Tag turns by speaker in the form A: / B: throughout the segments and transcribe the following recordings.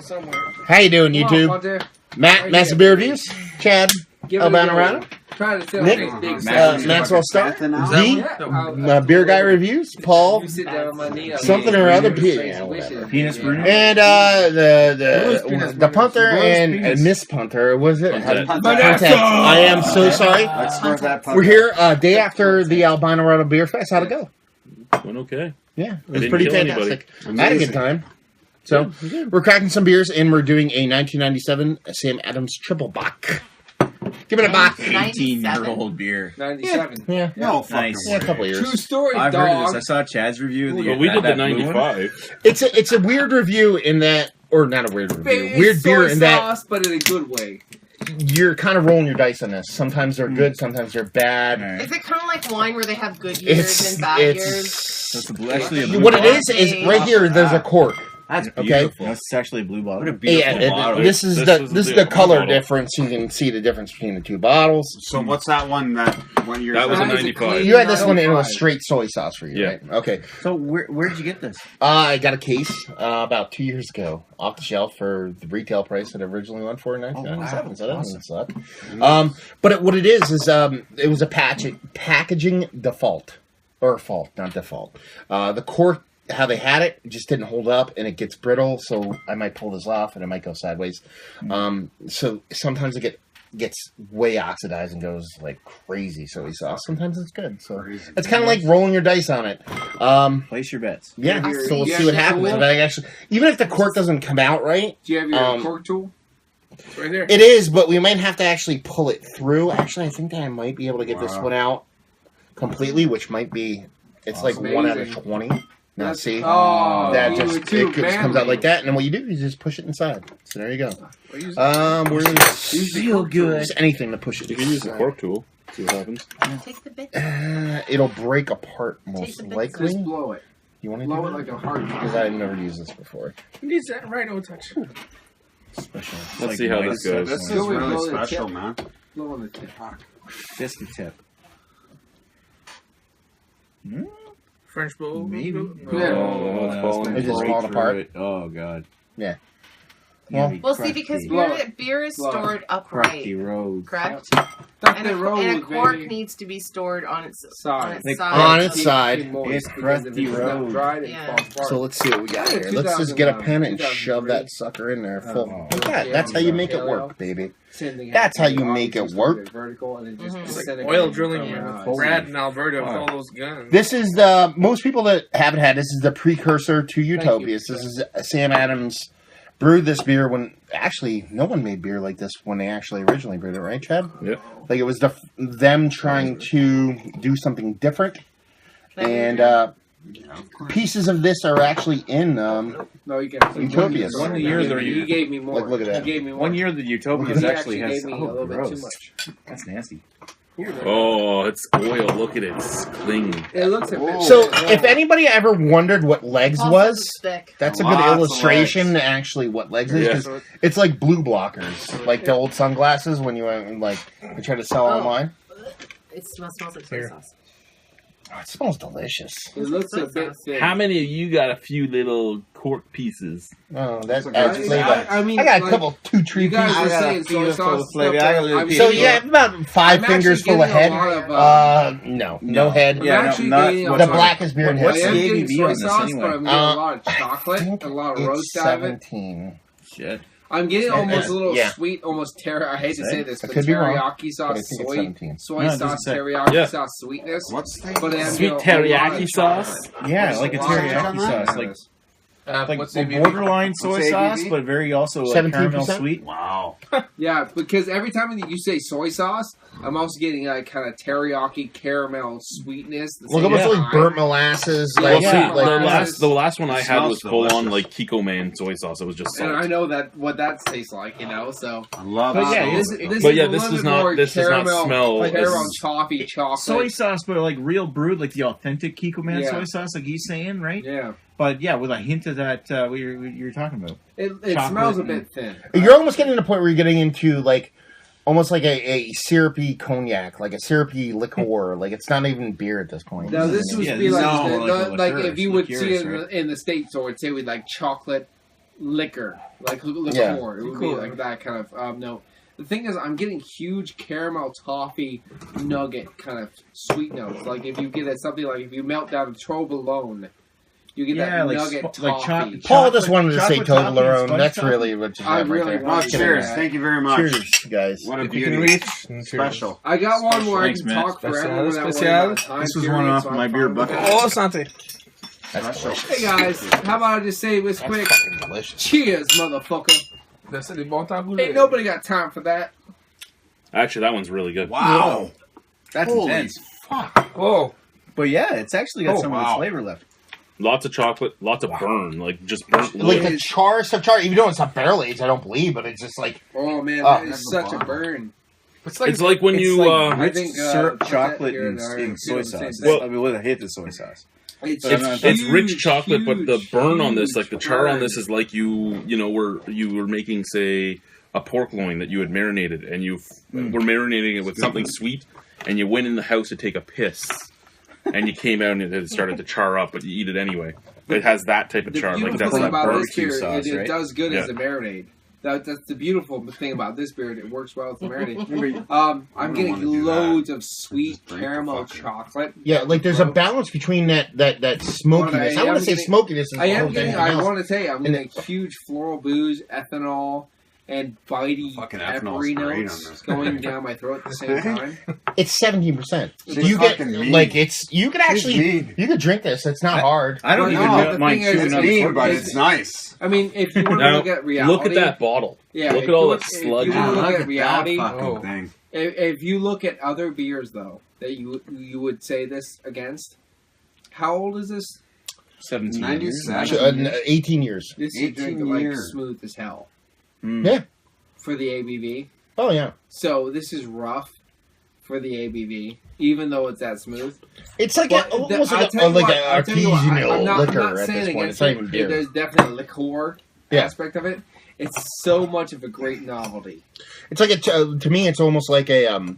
A: somewhere.
B: How you doing,
A: Come on,
B: YouTube?
A: Punter.
B: Matt, Maxwell Beer Reviews. Chad,
A: Give it a
B: Albino
A: go.
B: Rhino.
A: Try to tell
B: Nick,
A: me big
B: Maxwell Star.
A: Yeah,
B: Beer Guy Reviews. Paul.
A: You sit down on my knee.
B: Something or other.
C: Penis Bruno.
B: And the Punter and Miss Punter. Was it? I am so sorry. We're here day after the Albino Rhino Beer Fest. How'd it go?
D: Went okay.
B: Yeah, it was pretty fantastic. I had a good time. So, we're cracking some beers, and we're doing a 1997 Sam Adams Tripel Bock. Give it a Bock.
C: 18-year-old beer.
A: 97.
B: Yeah.
C: No, nice.
B: Yeah, a couple of years.
A: True story,
C: I've
A: dog.
C: heard of this. I saw Chad's review.
D: Well, we did the 95.
B: It's a weird review in that, or not a weird review,
A: It's
B: weird beer
A: soy
B: in that
A: sauce, but in a good way.
B: you're kind of rolling your dice on this. Sometimes they're good, sometimes they're bad.
E: Is it kind of like wine where they have good years and bad years?
C: So it's actually a blue
B: What it
C: bottle?
B: is right here. There's a cork.
C: That's
B: Okay.
C: beautiful. That's actually a blue bottle. What a beautiful
B: Yeah,
C: bottle.
B: this is the color difference. You can see the difference between the two bottles.
F: So what's that one that one year?
D: That was a
A: That is a
D: 95.
A: clean-
B: You had this one and it was straight soy sauce for you,
D: Yeah.
B: right? Okay.
C: So where did you get this?
B: I got a case about 2 years ago off the shelf for the retail price that it originally went for in 1997. So that doesn't suck. But what it is it was a packaging default. Or fault, not default. The cork, how they had it, just didn't hold up and it gets brittle. So I might pull this off and it might go sideways. So sometimes it gets way oxidized and goes like crazy soy sauce. Sometimes it's good. So it's kind of like rolling your dice on it.
C: Place your bets.
B: Yeah, so we'll
A: Yeah,
B: see what
A: that's
B: happens.
A: cool.
B: But I actually, even if the cork doesn't come out right,
A: Do you have your cork tool? It's right there.
B: it is. But we might have to actually pull it through. Actually, I think that I might be able to get this one out completely, which might be. It's like 1 out of 20. Now see, that just comes out like that, and then what you do is just push it inside. So there you go. We're gonna
C: Feel good.
B: just anything to push it.
D: You can use the cork tool. See what happens.
E: Take the bit.
B: It'll break apart most
E: the bits.
B: likely.
A: Just blow it.
B: You want to
A: Blow
B: do
A: it
B: that?
A: like a heart.
B: Because I've never used this before.
A: He needs that rhino touch.
B: Special.
D: Let's see how this goes.
F: This is
A: Go and
F: really
A: blow the
F: special,
A: tip.
F: man.
A: Blow on the tip.
C: Just the tip.
A: French blow.
C: Maybe.
A: Yeah.
C: Oh,
D: it's falling.
B: It's just
C: right
B: falling
C: through
B: apart.
C: it. Oh god.
B: Yeah.
C: Yeah,
E: Well, see, because
A: Blow it.
E: beer is
A: Blow it.
E: stored upright,
C: Crusty road.
E: correct?
A: Duck
E: And
A: the road,
E: a cork
A: baby.
E: needs to be stored on its
A: Side.
E: side.
B: On its side.
C: It's crusty road.
A: Dried, it
E: Yeah.
A: falls apart.
B: So let's see what we got
A: Yeah,
B: here. Let's just get a pen and
A: 2003.
B: shove that sucker in there full.
C: Oh.
B: Look at that. That's how you make it work, baby.
A: Same thing
B: That's how
A: happens
B: you
A: with
B: make it
A: just
B: work.
A: Vertical and then just
E: Mhm.
A: set it
G: Oil
A: in.
G: drilling
A: Yeah.
G: with Brad in Alberta with all those guns.
B: This is the most people that haven't had. This is the precursor to Utopias. This is Sam Adams brewed this beer when actually no one made beer like this when they actually originally brewed it, right, Chad?
D: Yep.
B: Like it was them trying to do something different, and pieces of this are actually in.
A: No, you can't.
B: Utopias.
C: One year there
A: you gave me more.
B: Look at that.
A: You gave me more.
C: 1 year the Utopias
A: He
C: actually has
A: gave me a little bit too
C: gross.
A: much.
C: That's nasty.
D: Oh, it's oil. Look at it. It's cling.
A: It looks a bit.
B: So, if anybody ever wondered what legs
E: Also
B: was,
E: thick.
B: that's a good
F: Lots of
B: illustration to actually what legs is.
D: Yeah.
B: 'Cause it's like blue blockers, like the old sunglasses when you went and like they try to sell online.
E: It smells like soy sauce.
B: Oh, it smells delicious.
A: It looks a bit thick.
D: How many of you got a few little cork pieces?
B: Oh, that
F: It's
B: adds
F: okay.
B: flavor.
A: I mean,
B: I got a
A: like,
B: couple, 2-3
A: You guys
B: pieces.
A: were
C: got a
A: saying soy
C: feel for
A: sauce
C: the flavor.
A: stuff,
C: I got a little
A: I'm
C: piece.
B: So
A: getting-
B: yeah, about 5
A: I'm
B: fingers
A: actually
B: full of
A: getting
B: head.
A: a lot of,
B: No head.
C: Yeah,
A: I'm
C: no,
A: actually
C: not
A: getting
C: what-
B: The
A: a lot-
B: blackest beer in
A: I
C: What's
B: history.
A: am
C: the
A: getting
C: ABV
A: soy
C: on this
A: sauce,
C: anyway?
A: but I'm getting a lot of chocolate,
B: I think
A: a lot of
B: it's
A: roast out of it.
B: 17.
C: Shit.
A: I'm getting almost a little
B: Yeah.
A: sweet, almost I hate to say this,
B: I
A: but
B: could be wrong,
A: teriyaki
B: but I
A: sauce,
B: think it's 17.
A: soy
C: No, it
A: sauce,
C: doesn't say.
A: teriyaki
D: Yeah.
A: sauce sweetness.
F: What's the
A: But I'm
D: Sweet
A: getting a lot
D: teriyaki
A: of
D: sauce?
A: chocolate.
C: Yeah, like a
A: What's the
C: teriyaki
A: line?
C: sauce, like
A: What's the
C: borderline soy
F: What's the
C: sauce,
F: ABV?
C: but very also like
B: 17%?
C: caramel sweet.
F: Wow.
A: Yeah, because every time that you say soy sauce, I'm also getting like kind of teriyaki caramel sweetness.
B: Look almost like burnt molasses.
A: Yeah,
B: Like,
D: Well, see,
B: like
D: the last one I had
F: Smells
D: was full on
F: delicious.
D: like Kiko Man soy sauce. It was just
A: And
D: salt.
A: I know that what that tastes like, you know. So,
F: I love
C: But yeah,
F: it.
A: this
D: But yeah,
A: a
D: this
A: little
D: does
A: bit
D: not-
A: more
D: this does not
A: caramel,
D: smell-
A: like
D: this
A: caramel
D: is-
A: toffee chocolate.
C: Soy sauce, but like real brewed, like the authentic Kiko Man
A: Yeah.
C: soy sauce, like he's saying, right?
A: Yeah,
C: But yeah, with a hint of that, what you're talking about.
A: it
C: Chocolate
A: smells a
C: and-
A: bit thin.
B: You're almost getting to the point where you're getting into like almost like a syrupy cognac, like a syrupy liqueur. Like it's not even beer at this point.
A: Now this would
C: Yeah,
A: be
C: this
A: like,
C: is more like a
A: like
C: liqueur,
A: if you would see
C: liqueurs,
A: it
C: right?
A: in the States, or would say with like chocolate liquor, like liqueur.
B: Yeah.
A: It would be like that kind of note. The thing is, I'm getting huge caramel toffee nugget kind of sweet notes. Like if you get something like if you melt down a Toblerone, you get that nugget toffee.
B: Paul just wanted to say
C: chocolate toffee
B: Toblerone.
C: and
B: That's
C: spice
B: really what you
A: I
B: have
A: really
B: right there.
A: want
F: Oh, cheers.
A: that.
F: Thank you very much.
B: Cheers, guys.
F: What a
B: If you can
F: beauty.
B: reach.
F: Special.
A: I got one where
C: Thanks,
A: I can
C: man.
A: talk forever without
G: Special.
A: worrying about a time
C: This was
A: period,
C: one off
A: so
C: my
A: I'm
C: beer
A: fine with
C: bucket.
A: that.
G: Oh, Sante.
B: That's delicious.
A: Hey guys, how about I just say this
B: That's
A: quick?
B: fucking delicious.
A: Cheers, motherfucker.
G: That's the bon temps
A: Ain't nobody got time for that.
D: Actually, that one's really good.
F: Wow.
C: That's
F: Holy
C: intense.
F: fuck.
G: Oh,
C: But yeah, it's actually got
G: Oh,
C: some of
F: wow.
C: its flavor left.
D: Lots of chocolate, lots of burn, like just burnt
B: Like
D: wood.
B: the char stuff, char. Even though it's not barrel aged, I don't believe, but it's just like
A: Oh man,
B: Oh,
A: that is such a burn.
G: it's
D: It's like when
C: It's
D: you
C: like
A: I
C: rich
A: think,
C: syrup,
A: put that
C: chocolate,
A: here
C: and,
A: in our-
C: and soy
A: you know,
C: sauce.
A: same
C: I mean, well, I hate the soy sauce.
A: It's
D: it's rich chocolate, but the
A: huge,
D: burn on this, like the
A: huge
D: char on
A: burn.
D: this, is like you were making, say, a pork loin that you had marinated, and you were marinating it with something sweet, and you went in the house to take a piss, and you came out and it had started to char up, but you eat it anyway. It has that type of
A: The
D: char, like
A: beautiful
D: that's
A: thing
D: that
A: about this
C: barbecue
A: beer,
C: sauce,
A: it
C: right?
A: does good as
D: Yeah.
A: a marinade. That's the beautiful thing about this beer. It works well with the marinade.
F: Maybe-
A: I'm
F: I don't
A: getting
F: wanna do
A: loads
F: that.
A: of sweet
F: Just drink the
A: caramel
F: fucking-
A: chocolate.
B: yeah, like there's a balance between that smokiness.
A: But
B: I want
A: am
B: to say
A: getting-
B: smokiness is
A: I
B: the
A: am
B: whole thing.
A: getting. I want to tell you, I'm
B: And
A: getting huge floral booze, ethanol, and bitey,
F: Fucking
A: peppery
F: ethanol's great on
A: notes
F: this.
A: going down my throat at the same time.
B: It's 17%.
F: She's
B: You get
F: fucking mean.
B: like it's. You could actually.
F: mean.
B: You could drink this. It's not hard.
C: I don't
A: Well,
C: even
A: no, the
C: mind
A: thing is,
C: chewing
F: It's
C: on the
F: mean,
C: pork
F: but
C: bone.
F: it's nice.
A: I mean, if you want to
D: Now,
A: look at reality,
D: look at that bottle.
A: Yeah,
D: Look
A: if
D: at all
A: you
D: that
A: look- if
D: sludge.
A: you
F: Yeah,
A: look
F: look
A: at
F: at
A: reality,
F: that fucking
G: oh.
F: thing.
A: if you look at other beers though that you would say this against, how old is this?
C: 17
F: 97.
B: 18 years.
A: This is
F: 18
A: drinking like
F: years.
A: smooth as hell
B: Yeah.
A: for the ABV.
B: Oh yeah.
A: So this is rough for the ABV, even though it's that smooth.
B: It's like
A: But
B: almost
A: I'll
B: like
A: tell you what,
B: an
A: I'll tell you what,
B: artisanal
A: I'm not
B: liquor at
A: saying
B: this point.
A: against
B: It's not
A: it.
B: even beer.
A: There's definitely a liqueur
B: Yeah.
A: aspect of it. It's so much of a great novelty.
B: It's like to me, it's almost like a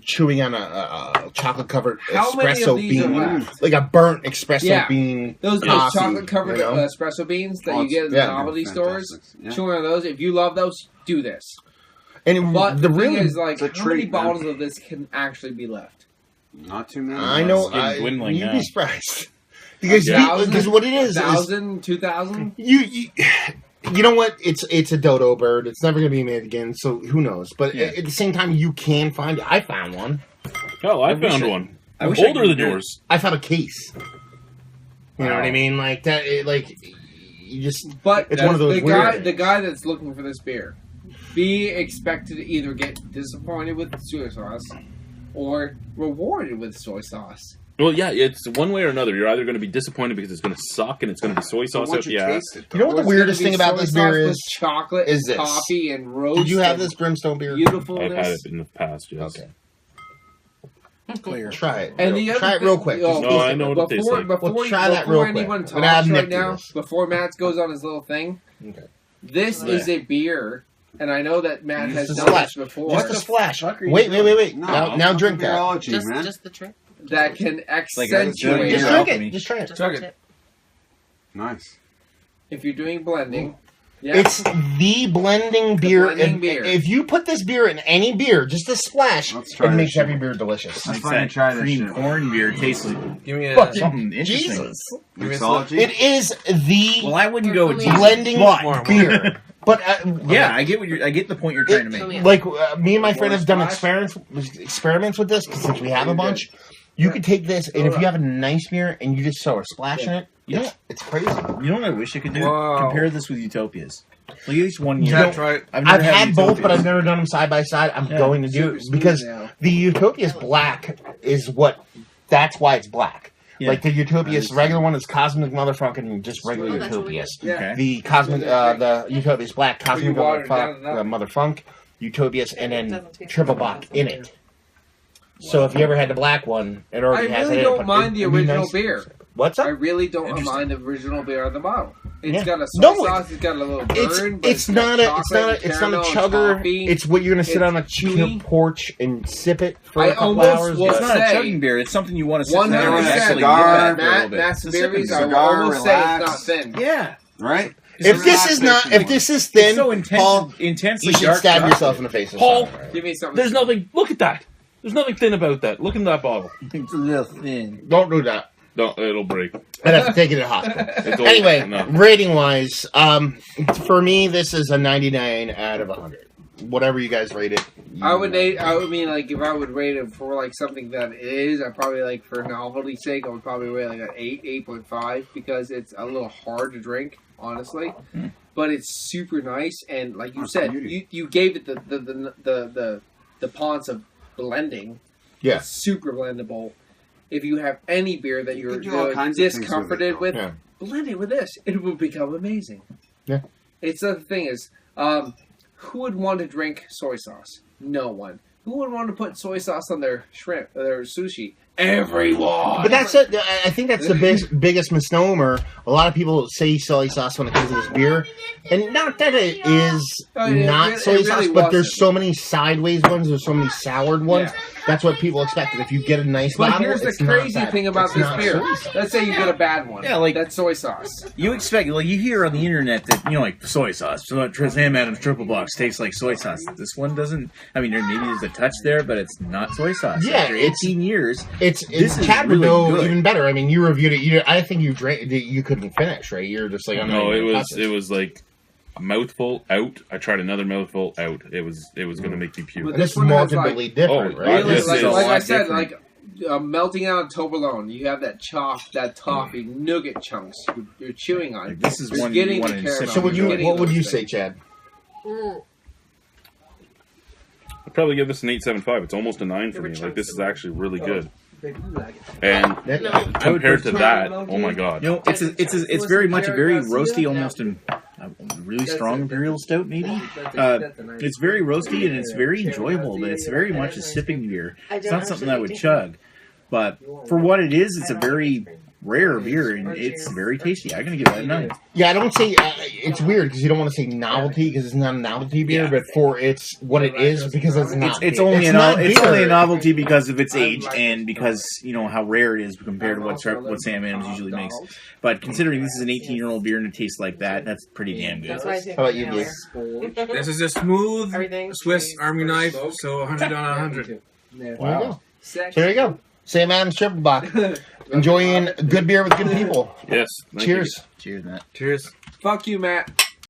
B: chewing on a chocolate covered
A: How many of
B: espresso
A: these are
B: bean,
A: left?
B: like a burnt espresso
A: Yeah.
B: bean.
A: Those
B: coffee,
A: chocolate covered
B: you know?
A: espresso beans that
F: Oh,
A: you get in the
B: yeah,
A: novelty stores.
F: fantastic. Yeah.
A: Chewing on those. If you love those, do this.
B: And
A: But
B: the
A: the thing
B: really,
A: is, like,
F: it's a
A: how many
F: treat, man.
A: bottles of this can actually be left?
F: Not too many.
B: I know,
C: getting dwindling
B: you'd
C: now.
B: be surprised because
A: Thousand?
B: because what it is
A: 1,000, 2,000?
B: you know what? It's a dodo bird. It's never going to be made again. So who knows? But
C: Yeah.
B: at the same time, you can find it. I found one.
D: Oh, I
C: wish
D: found
C: I-
D: one.
C: I wish I
D: Older
C: could
D: than
C: do it.
D: yours.
B: I found a case. You know
C: Wow.
B: what I mean? Like that. You just.
A: But
B: It's one of those
A: the
B: weird
A: guy,
B: things.
A: the guy that's looking for this beer, be expected to either get disappointed with the soy sauce or rewarded with soy sauce.
D: Well, yeah, it's one way or another. You're either going to be disappointed because it's going to suck and it's going to be soy
F: But
D: sauce
F: once
D: out
F: you
D: the ass.
F: taste it,
B: You know what
A: Or
B: the
A: it's
B: weirdest
A: gonna be
B: thing about
A: soy
B: this
A: sauce
B: beer
A: with
B: is?
A: chocolate,
B: is this.
A: coffee, and roast.
B: Did you have
A: and
B: this brimstone beer?
A: beautifulness?
D: I've had it in the past, yes.
B: Okay.
C: Clear.
B: Try it.
A: And the other
B: Try it
A: thing-
B: real quick.
A: oh,
B: Just
D: No,
B: taste
D: I
B: it.
D: know what it tastes like.
A: Before,
B: Well, try that
A: before
B: real quick.
A: anyone
B: I'm gonna add
A: talks right
B: Nick to
A: now,
B: this.
A: before Matt goes on his little thing,
B: Okay.
A: this
C: Yeah.
A: is a beer, and I know that Matt
B: Just
A: has
B: a
A: done
B: splash.
A: this before.
B: Just a splash.
F: fuck are you
B: Wait.
F: doing?
B: Now drink that.
F: Biology, man.
E: Just the trick.
A: That can
C: Like
A: accentuate
B: Just
C: Yeah.
B: drink
C: alchemy.
B: it. Just try it.
E: Just
G: Chug
E: watch
G: it.
E: it.
F: Nice.
A: if you're doing blending. Yeah.
B: It's the blending beer.
A: blending beer.
B: If you put this beer in any beer, just a splash,
F: Let's try
B: it
F: this
B: makes
F: shit.
B: every beer delicious.
F: Let's
C: Makes
F: fucking
C: that
F: try this
C: cream
F: shit.
C: corn beer taste like
G: Give me a.
B: Fucking
C: something interesting.
B: Jesus.
G: Give me a
F: Mixology?
B: It is the
C: Well, I wouldn't go with
E: Blending
B: blending
C: But-
B: beer. But
C: Yeah, I get I get the point you're trying to make.
E: Oh, yeah.
B: like me and my friend
A: More
B: have done
A: splash?
B: experiments with this 'cause since we have a bunch. You could take this, and if you have a nice beer and you just throw a splash in it,
C: Yeah.
B: it's crazy.
C: You know what I wish I could do?
G: Wow.
C: Compare this with Utopias. Like at least 1 year.
G: That's right.
B: I've had both, but I've never done them side by side. I'm
C: Yeah.
B: going to do
A: Super
B: it
A: smooth
B: because
A: now.
B: the Utopia's black is what. That's why it's black.
C: Yeah.
B: Like the Utopia's regular one is cosmic motherfucking just regular
E: Oh, that's what we
B: Utopias.
A: Yeah.
C: Okay.
B: The cosmic, the Utopia's black, cosmic
A: you water it down enough.
B: motherfunk, Utopia's, and
E: It
B: then
E: doesn't taste
B: triple
E: like
B: Bock
E: it.
B: in it. So if you ever had the black one, it
A: I
B: already has
A: really
B: it. in it,
A: don't
B: but
A: mind the
B: it'd be
A: original
B: nice.
A: beer.
B: What's
A: I
B: up?
A: really don't
C: Interesting.
A: mind the original beer on the bottle. It's
B: Yeah.
A: got a soy
B: No,
A: sauce. It's got a little burn. But
B: It's not a
A: chocolate, caramel,
B: chugger.
A: coffee.
B: It's what you're gonna sit
A: It's
B: on a
A: chewy.
B: porch and sip it for
A: I
B: a couple
A: almost
B: hours.
A: will
C: It's
B: but-
C: not a
A: say-
C: chugging beer. It's something you want to sit there
A: 100%.
C: and actually
F: Cigar,
C: look at for a little
A: Matt,
C: bit.
A: Matt's
C: It's a sipping
A: berries. I will
F: cigar,
A: almost say it's not
F: relax.
A: thin.
C: Yeah.
F: Right?
B: If this is not, if this is thin,
C: It's so
B: Paul,
C: intensely
B: you should
C: dark
B: stab
C: chocolate.
B: yourself in the face.
D: Paul,
A: Give me something.
D: there's nothing. Look at that. There's nothing thin about that. Look in that bottle.
C: It's a little thin.
B: Don't do that.
D: No, it'll break.
B: I'd have to take it to the hospital.
D: It's all-
B: Anyway,
D: no.
B: rating wise, for me, this is a 99 out of 100. Whatever you guys rate it.
A: I would mean, like, if I would rate it for, like, something that it is, I'd probably, like, for novelty's sake, I would probably rate, like, an 8.5, because it's a little hard to drink, honestly. But it's super nice, and, like you said, you gave it the ponce of blending.
B: Yeah.
A: It's super blendable. If you have any beer that you're
F: do all kinds of things
A: discomforted
F: with
A: with, blend it with this. It will become amazing.
B: Yeah.
A: It's the thing is, who would want to drink soy sauce? No one. Who would want to put soy sauce on their shrimp, their sushi? Everyone.
B: But that's it. I think that's the biggest misnomer. A lot of people say soy sauce when it comes to this beer, and not that it is not soy sauce, but there's so many sideways ones. There's so many soured ones.
A: Yeah.
B: That's what people expect. If you get a nice
A: But
B: bottle,
A: here's the
B: it's not
A: crazy
B: that.
A: thing about
B: It's
A: this
B: not
A: beer.
B: soy sauce.
A: Let's say you get a bad one.
C: Yeah, like-
A: that's soy sauce.
C: You expect, like, you hear on the internet that, you know, like, soy sauce. So Sam Adams Tripel Bock tastes like soy sauce. This one doesn't. I mean, maybe there's a touch there, but it's not soy sauce.
B: Yeah,
C: After 18 years.
B: This
C: is
B: Chad
C: really
B: would know
C: good.
B: even better. I mean, you reviewed it. I think you drank. You couldn't finish, right? You're just like, I'm not
D: No,
B: even
D: it
B: gonna
D: was
B: touch it.
D: like a mouthful out. I tried another mouthful out. It was going to make me puke.
A: But
B: This
A: this one has,
B: markedly different,
D: Oh,
B: right?
A: Really,
D: this
A: like,
D: is a
A: like I
C: lot
A: said,
C: different.
A: like melting out of Toblerone, you have that toffee nugget chunks you're chewing on.
C: Like, this is
A: You're
C: one you
A: getting
C: want
A: the
C: to
A: caramel.
B: So what
A: You're getting
B: would
A: those
B: you
A: things.
B: say, Chad?
D: I'd probably give this an 8.75. It's almost a 9 for me. Like, this is actually really good. And compared to that, oh my god.
C: You know, it's very much a very roasty, almost a really strong imperial stout, maybe. It's very roasty and it's very enjoyable, but it's very much a sipping beer. It's not something I would chug, but for what it is, it's a very rare beer and it's very tasty. I'm gonna give that a 9.
B: Yeah, I don't say it's weird because you don't want to say novelty because it's not a novelty beer,
C: Yeah.
B: but for it's what it is because it's not.
C: It's only
B: not
C: it's only a
B: beer.
C: novelty because of its age and because you know how rare it is compared to what Sam Adams usually makes. But considering this is an 18-year-old beer and it tastes like that, that's pretty damn good.
E: That's why I say
B: How about you,
E: vanilla.
B: Gabe?
G: This is a smooth
E: Everything.
G: Swiss Army knife, so 100 on 100.
B: There you go. So there you go. Sam Adams Tripel Bock. Enjoying good beer with good people.
D: Yes. thank
B: Cheers.
C: Cheers, Matt.
G: Cheers.
A: Fuck you, Matt.